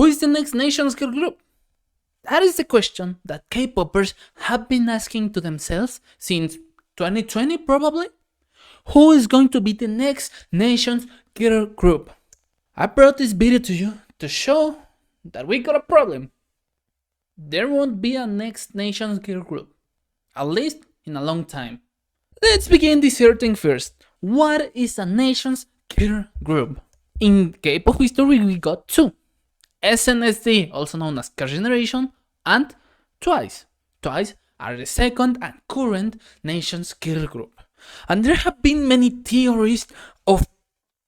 Who is the next nation's girl group? That is the question that K-popers have been asking to themselves since 2020 probably. Who is going to be the next nation's girl group? I brought this video to you to show that we got a problem. There won't be a next nation's girl group, at least in a long time. Let's begin deserting first. What is a nation's girl group? In K-pop history we got two. SNSD, also known as Girls Generation, and TWICE. TWICE are the second and current nation's girl group. And there have been many theories of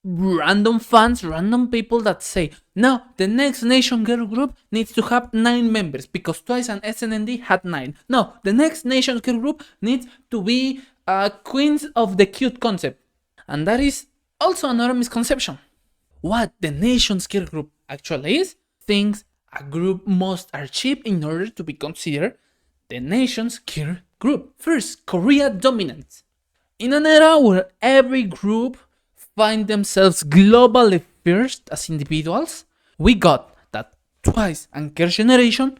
random fans, random people that say, no, the next nation girl group needs to have 9 members because TWICE and SNSD had 9. No, the next nation girl group needs to be Queens of the Cute concept. And that is also another misconception. What the nation's girl group actually is, things a group must achieve in order to be considered the nation's girl group. First, Korea dominance. In an era where every group find themselves globally first as individuals, we got that TWICE and Girls Generation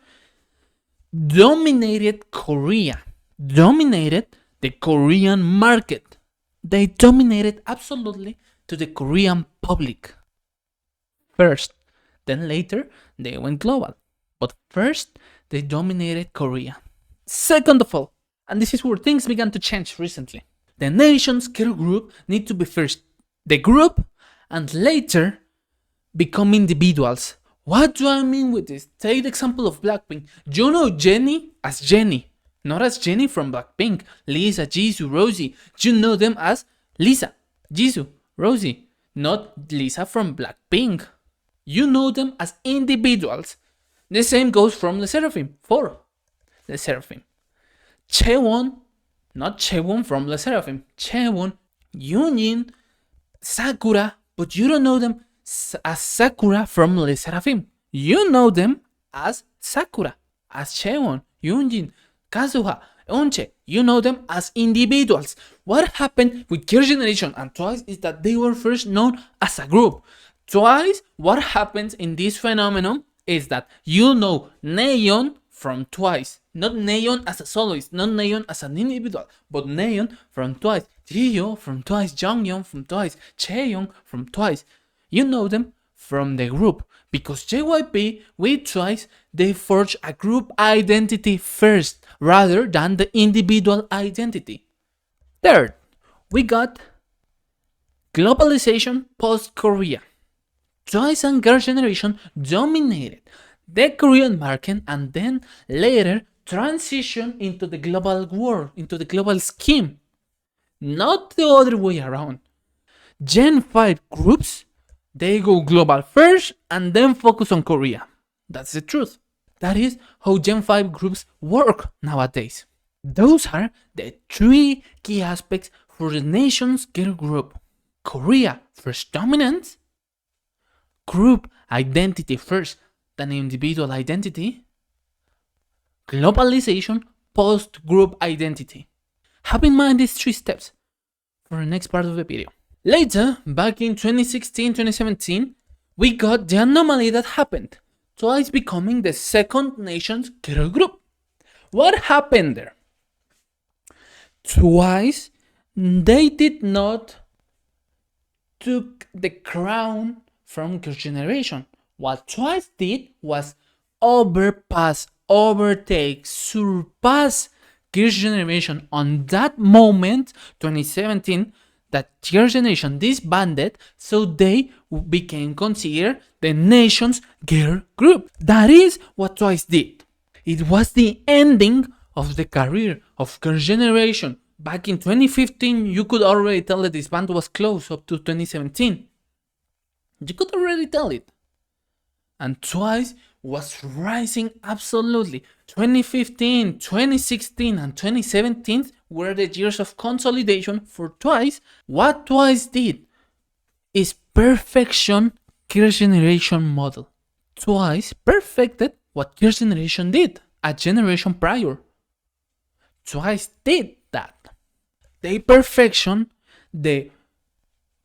dominated Korea, dominated the Korean market. They dominated absolutely to the Korean public. First, then later they went global. But first, they dominated Korea. Second of all, and this is where things began to change recently, the nation's girl group need to be first the group and later become individuals. What do I mean with this? Take the example of Blackpink. You know Jennie as Jennie, not as Jennie from Blackpink. Lisa, Jisoo, Rosie. You know them as Lisa, Jisoo, Rosie, not Lisa from Blackpink. You know them as individuals. The same goes from LE SSERAFIM, for LE SSERAFIM. Chaewon, not Chaewon from LE SSERAFIM. Chaewon, Yoonjin, Sakura, but you don't know them as Sakura from LE SSERAFIM. You know them as Sakura, as Chaewon, Yoonjin, Kazuha, Eunchae. You know them as individuals. What happened with Girls Generation and TWICE is that they were first known as a group. TWICE, what happens in this phenomenon is that you know Nayeon from TWICE, not Nayeon as a soloist, not Nayeon as an individual, but Nayeon from TWICE, Jihyo from TWICE, Jonghyun from TWICE, Chaeyoung from TWICE. You know them from the group because JYP with TWICE they forge a group identity first rather than the individual identity. Third, we got globalization post-Korea. TWICE and Girls Generation dominated the Korean market and then later transitioned into the global world, into the global scheme. Not the other way around. Gen 5 groups, they go global first and then focus on Korea. That's the truth. That is how Gen 5 groups work nowadays. Those are the 3 key aspects for the nation's girl group. Korea first dominance, group identity first than individual identity, globalization post-group identity. Have in mind these 3 steps for the next part of the video. Later, back in 2016-2017, we got the anomaly that happened, TWICE becoming the second nation's girl group. What happened there? TWICE, they did not took the crown from Girls Generation. What TWICE did was overtake, surpass Girls Generation. On that moment, 2017, that Girls Generation disbanded, so they became considered the nation's girl group. That is what TWICE did. It was the ending of the career of Girls Generation. Back in 2015, you could already tell that this band was closed up to 2017. You could already tell it. And TWICE was rising absolutely. 2015, 2016, and 2017 were the years of consolidation for TWICE. What TWICE did is perfection Girls Generation model. TWICE perfected what Girls Generation did a generation prior. TWICE did that. They perfection the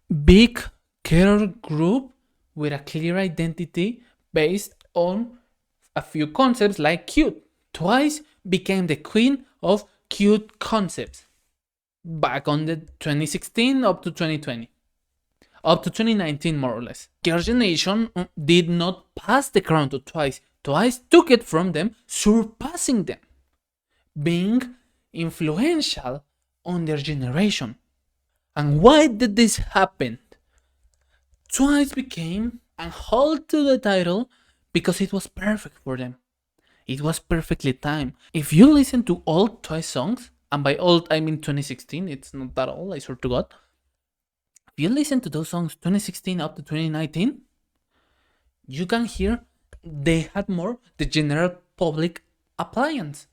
big girl group with a clear identity based on a few concepts like cute. TWICE became the queen of cute concepts back on the 2016 up to 2020. Up to 2019, more or less. Girls' Generation did not pass the crown to TWICE. TWICE took it from them, surpassing them, being influential on their generation. And why did this happen? TWICE became and held to the title because it was perfect for them. It was perfectly timed. If you listen to old TWICE songs, and by old I mean 2016, it's not that old, I swear to God. If you listen to those songs 2016 up to 2019, you can hear they had more the general public appliance.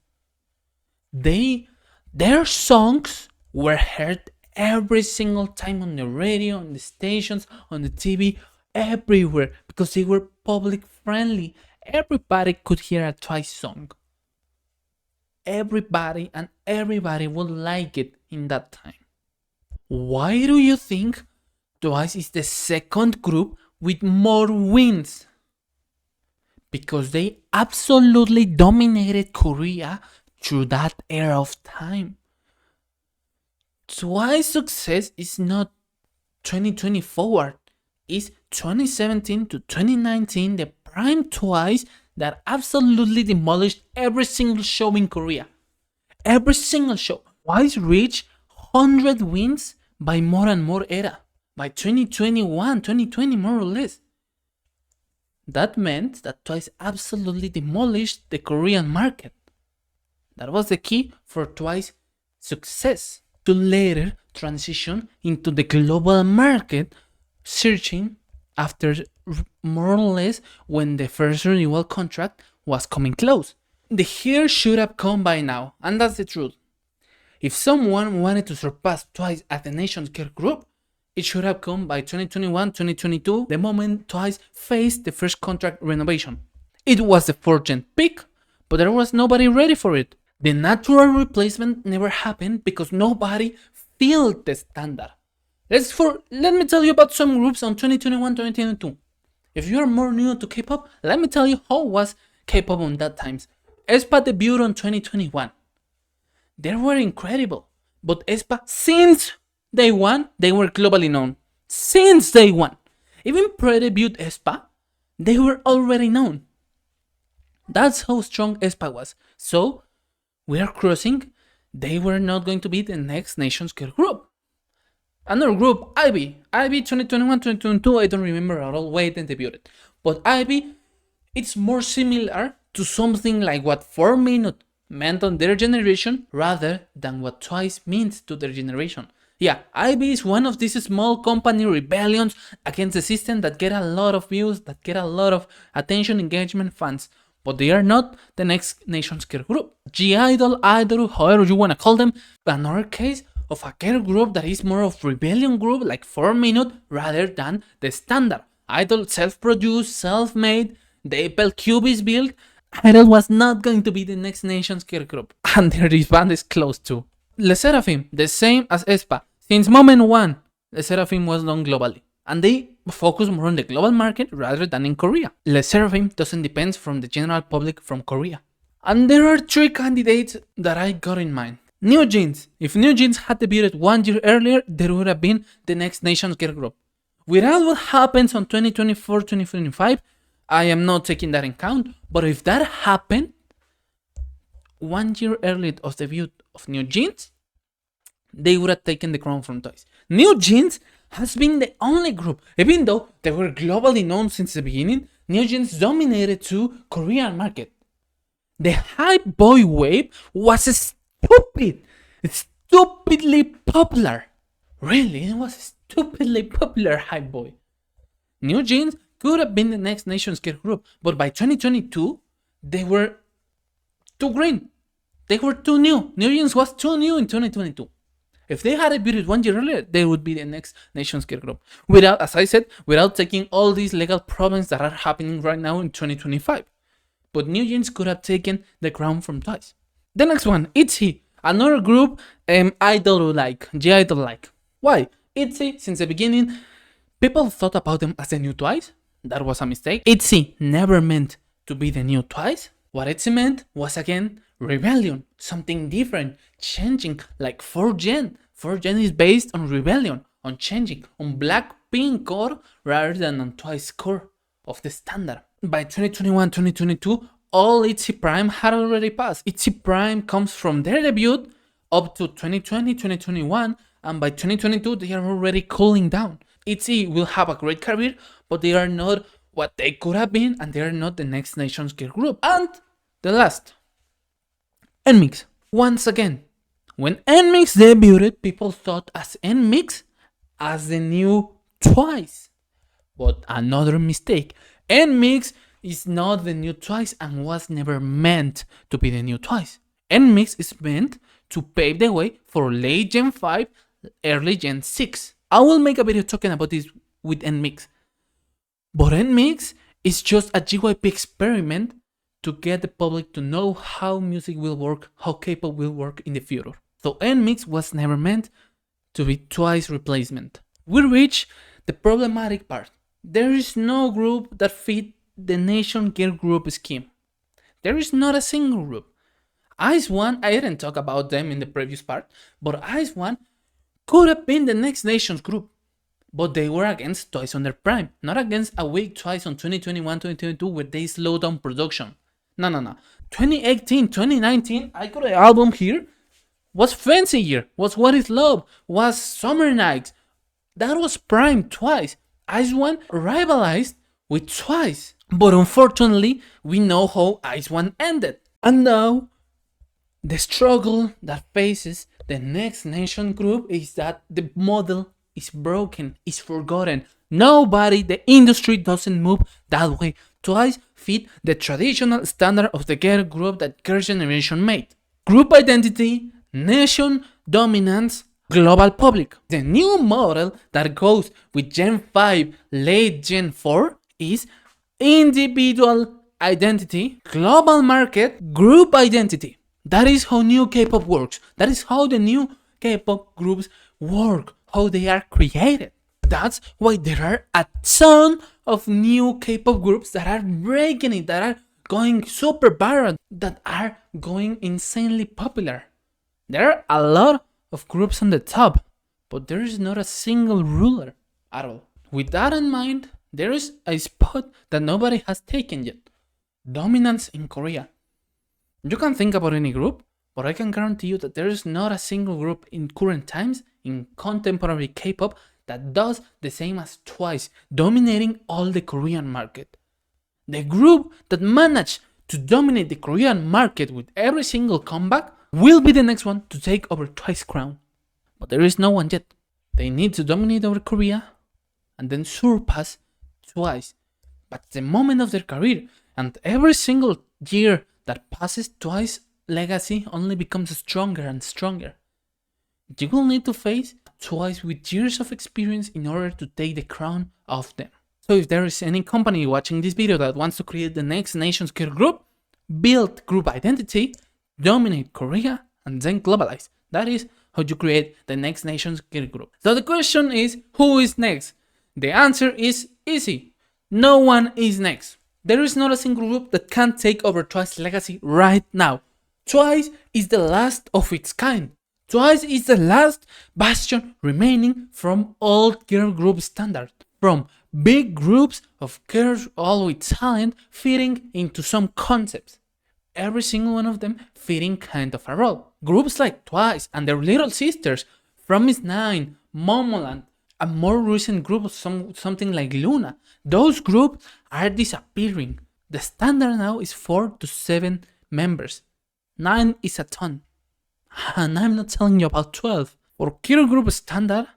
Their songs were heard every single time on the radio, on the stations, on the TV, everywhere, because they were public friendly. Everybody could hear a TWICE song. Everybody would like it in that time. Why do you think TWICE is the second group with more wins? Because they absolutely dominated Korea through that era of time. TWICE success is not 2020 forward, it's 2017 to 2019, the prime TWICE that absolutely demolished every single show in Korea. Every single show. TWICE reached 100 wins by More and More era. By 2021, 2020 more or less. That meant that TWICE absolutely demolished the Korean market. That was the key for TWICE success, to later transition into the global market, searching after more or less when the first renewal contract was coming close. The heir should have come by now, and that's the truth. If someone wanted to surpass TWICE at the nation's girl group, it should have come by 2021-2022, the moment TWICE faced the first contract renovation. It was the 4th gen peak, but there was nobody ready for it. The natural replacement never happened because nobody filled the standard. Let me tell you about some groups on 2021-2022. If you are more new to K-pop, let me tell you how was K-pop on that times. AESPA debuted on 2021. They were incredible, but AESPA, since day one, they were globally known. Since day one. Even pre-debut AESPA, they were already known. That's how strong AESPA was. So, we are crossing, they were not going to be the next nation's girl group. Another group, ITZY. ITZY 2021-2022, I don't remember at all when they debuted. But ITZY, it's more similar to something like what 4 Minute meant on their generation rather than what TWICE means to their generation. Yeah, ITZY is one of these small company rebellions against the system that get a lot of views, that get a lot of attention, engagement, fans. But they are not the next nation's girl group. GIDLE, IDLE, however you wanna call them, another case of a girl group that is more of rebellion group like 4 Minute rather than the standard. IDLE self-produced, self-made, the Apple Cube is built. IDLE was not going to be the next nation's girl group. And their band is close too. LE SSERAFIM, the same as AESPA. Since moment one, LE SSERAFIM was known globally. And they focus more on the global market rather than in Korea. LE SSERAFIM doesn't depend from the general public from Korea. And there are 3 candidates that I got in mind. NewJeans. If NewJeans had debuted 1 year earlier, they would have been the next nation's girl group. Without what happens on 2024-2025, I am not taking that in count. But if that happened, 1 year earlier of the debut of NewJeans, they would have taken the crown from TWICE. NewJeans has been the only group, even though they were globally known since the beginning, NewJeans dominated to Korean market. The hype boy wave was stupidly popular. Really, it was stupidly popular hype boy. NewJeans could have been the next nation's girl group, but by 2022, they were too green. They were too new. NewJeans was too new in 2022. If they had debuted 1 year earlier, they would be the next nation's girl group. Without, as I said, without taking all these legal problems that are happening right now in 2025. But NewJeans could have taken the crown from TWICE. The next one, ITZY. Another group idol-like, GIDLE-like. Why? ITZY, since the beginning, people thought about them as the new TWICE. That was a mistake. ITZY never meant to be the new Twice? What it meant was again rebellion, something different, changing like 4Gen. 4Gen is based on rebellion, on changing, on Blackpink core rather than on Twice core of the standard. By 2021-2022, all ITZY Prime had already passed. ITZY Prime comes from their debut up to 2020-2021, and by 2022 they are already cooling down. ITZY will have a great career, but they are not what they could have been, and they are not the next nation's girl group. And the last, NMIXX. Once again, when NMIXX debuted, people thought as NMIXX as the new Twice. But another mistake. NMIXX is not the new Twice and was never meant to be the new Twice. NMIXX is meant to pave the way for late Gen 5, early Gen 6. I will make a video talking about this with NMIXX. But NMIXX is just a JYP experiment to get the public to know how music will work, how K-pop will work in the future. So NMIXX was never meant to be Twice replacement. We reach the problematic part. There is no group that fit the nation girl group scheme. There is not a single group. ITZY, I didn't talk about them in the previous part, but ITZY could have been the next nation's group. But they were against Twice on their prime, not against a weak Twice on 2021-2022 where they slowed down production. No. 2018, 2019, I got an album here, was Fancy Year, was What Is Love, was Summer Nights. That was prime Twice. ITZY rivalized with Twice. But unfortunately, we know how ITZY ended. And now, the struggle that faces the next nation group is that the model is broken, is forgotten. Nobody, the industry doesn't move that way. Twice fit the traditional standard of the girl group that Girls Generation made. Group identity, nation dominance, global public. The new model that goes with Gen 5, late Gen 4 is individual identity, global market, group identity. That is how new K-pop works. That is how the new K-pop groups work, how they are created. That's why there are a ton of new K-pop groups that are breaking it, that are going super viral, that are going insanely popular. There are a lot of groups on the top, but there is not a single ruler at all. With that in mind, there is a spot that nobody has taken yet. Dominance in Korea. You can think about any group, but I can guarantee you that there is not a single group in current times, in contemporary K-pop, that does the same as Twice, dominating all the Korean market. The group that managed to dominate the Korean market with every single comeback will be the next one to take over Twice crown. But there is no one yet. They need to dominate over Korea and then surpass Twice. But the moment of their career, and every single year that passes, Twice legacy only becomes stronger and stronger. You will need to face Twice with years of experience in order to take the crown off them. So if there is any company watching this video that wants to create the next nation's girl group, build group identity, dominate Korea, and then globalize. That is how you create the next nation's girl group. So the question is, who is next? The answer is easy. No one is next. There is not a single group that can take over Twice's legacy right now. Twice is the last of its kind. Twice is the last bastion remaining from old girl group standards, from big groups of girls all with talent fitting into some concepts. Every single one of them fitting kind of a role. Groups like Twice and their little sisters, From Is 9, Momoland, a more recent group of something like Luna. Those groups are disappearing. The standard now is 4 to 7 members. 9 is a ton. And I'm not telling you about 12. For girl group standard,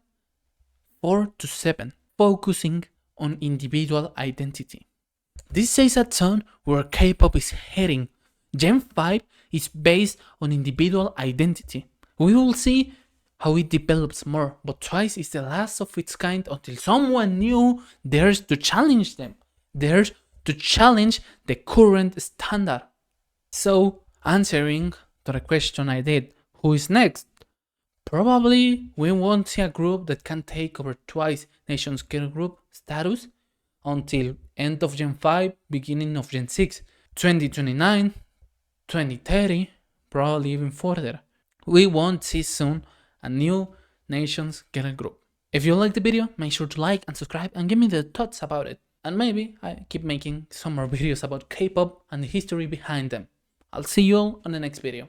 4 to 7, focusing on individual identity. This says a ton where K-pop is heading. Gen 5 is based on individual identity. We will see how it develops more, but Twice is the last of its kind until someone new dares to challenge them, dares to challenge the current standard. So, answering to the question I did, who is next? Probably we won't see a group that can take over Twice nation's girl group status until end of Gen 5, beginning of Gen 6, 2029, 2030, probably even further. We won't see soon a new nation's girl group. If you liked the video, make sure to like and subscribe and give me your thoughts about it. And maybe I keep making some more videos about K-pop and the history behind them. I'll see you all on the next video.